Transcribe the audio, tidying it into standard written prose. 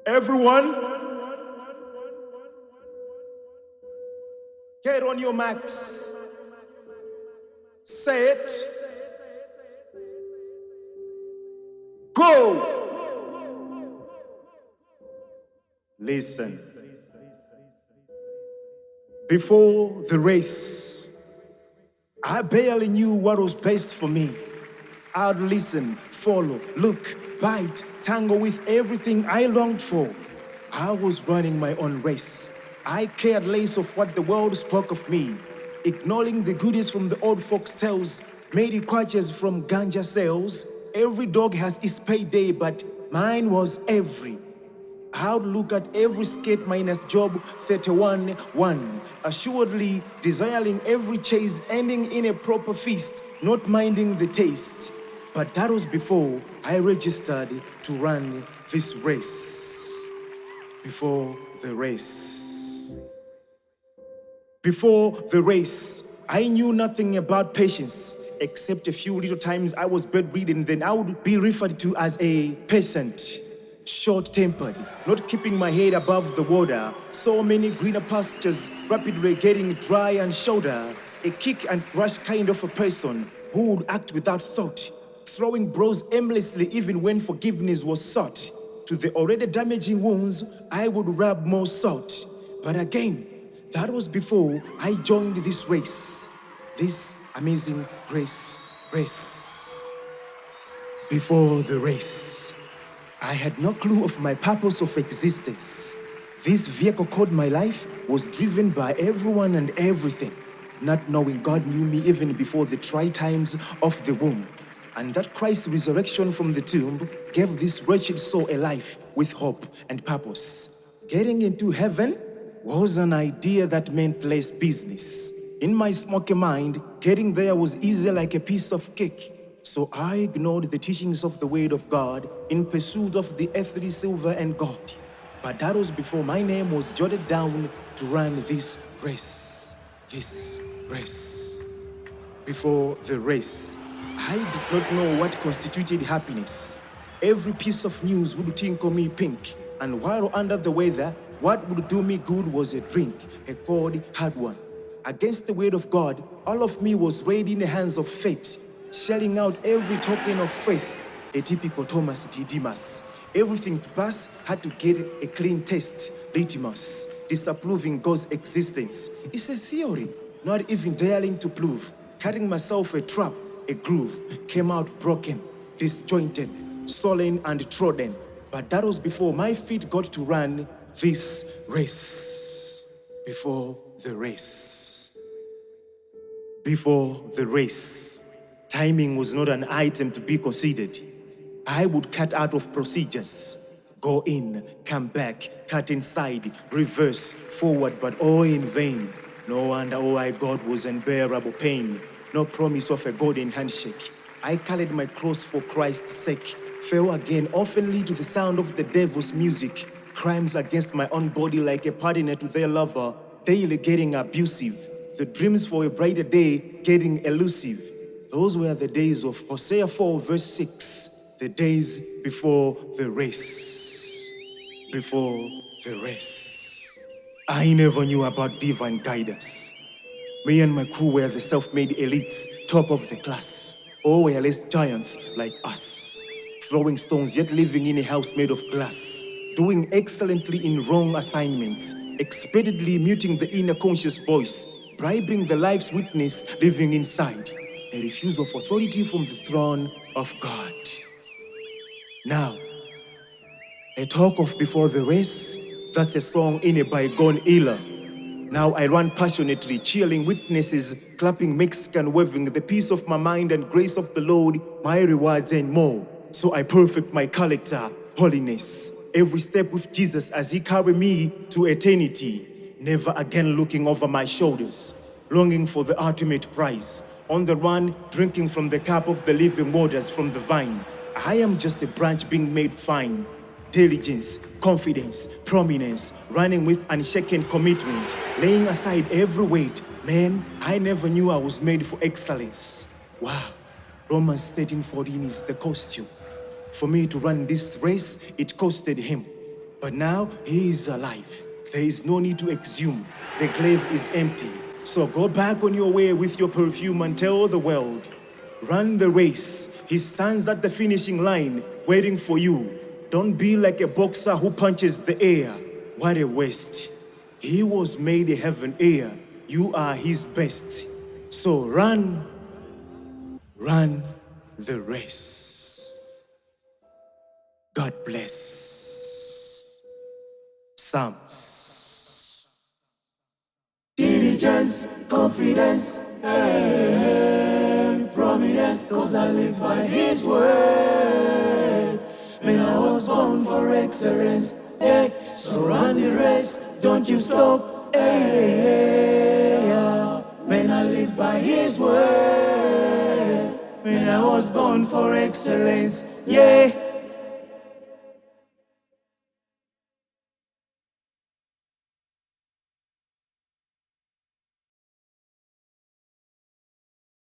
Everyone, get on your marks. Set. Go. Listen. Before the race, I barely knew what was best for me. I'd listen, follow, look, bite, tangle with everything I longed for. I was running my own race. I cared less of what the world spoke of me, ignoring the goodies from the old folks' tales, made quatches from ganja sales. Every dog has its payday, but mine was every. I would look at every skate minus job 31-1, assuredly desiring every chase ending in a proper feast, not minding the taste. But that was before I registered to run this race. Before the race. Before the race, I knew nothing about patience, except a few little times I was bedridden, then I would be referred to as a peasant. Short-tempered, not keeping my head above the water. So many greener pastures, rapidly getting dry and shoulder. A kick and rush kind of a person who would act without thought, throwing blows aimlessly even when forgiveness was sought. To the already damaging wounds, I would rub more salt. But again, that was before I joined this race, this amazing race. Before the race, I had no clue of my purpose of existence. This vehicle called my life was driven by everyone and everything, not knowing God knew me even before the try times of the womb. And that Christ's resurrection from the tomb gave this wretched soul a life with hope and purpose. Getting into heaven was an idea that meant less business. In my smoky mind, getting there was easy like a piece of cake. So I ignored the teachings of the Word of God in pursuit of the earthly silver and gold. But that was before my name was jotted down to run this race. Before the race, I did not know what constituted happiness. Every piece of news would tinkle me pink. And while under the weather, what would do me good was a drink, a cold, hard one. Against the Word of God, all of me was laid in the hands of fate, shelling out every token of faith, a typical Thomas Didymus. Everything to pass had to get a clean test, litmus, disapproving God's existence. It's a theory, not even daring to prove. Cutting myself a trap, a groove, came out broken, disjointed, sullen and trodden. But that was before my feet got to run this race. Before the race. Before the race. Timing was not an item to be considered. I would cut out of procedures. Go in, come back, cut inside, reverse, forward, but all in vain. No wonder all I got was unbearable pain. No promise of a golden handshake. I carried my cross for Christ's sake. Fell again oftenly to the sound of the devil's music. Crimes against my own body like a partner to their lover. Daily getting abusive. The dreams for a brighter day getting elusive. Those were the days of Hosea 4 verse 6, the days before the race. Before the race. I never knew about divine guidance. Me and my crew were the self-made elites, top of the class. All were less giants like us. Throwing stones yet living in a house made of glass. Doing excellently in wrong assignments. Expeditiously muting the inner conscious voice. Bribing the life's witness living inside. A refusal of authority from the throne of God. Now, a talk of before the race, that's a song in a bygone era. Now I run passionately, cheering witnesses, clapping Mexican, waving the peace of my mind and grace of the Lord, my rewards and more. So I perfect my character, holiness, every step with Jesus as he carry me to eternity, never again looking over my shoulders, longing for the ultimate prize. On the run, drinking from the cup of the living waters from the vine. I am just a branch being made fine. Diligence, confidence, prominence, running with unshaken commitment, laying aside every weight. Man, I never knew I was made for excellence. Wow, Romans 13:14 is the costume. For me to run this race, it costed him. But now he is alive. There is no need to exhume. The grave is empty. So go back on your way with your perfume and tell the world. Run the race. He stands at the finishing line, waiting for you. Don't be like a boxer who punches the air. What a waste. He was made a heaven heir. You are his best. So run the race. God bless. Psalms. Diligence, confidence, prominence, cause I live by his word. Man, I was born for excellence, so run the race, don't you stop, Man, I live by his word. Man, I was born for excellence,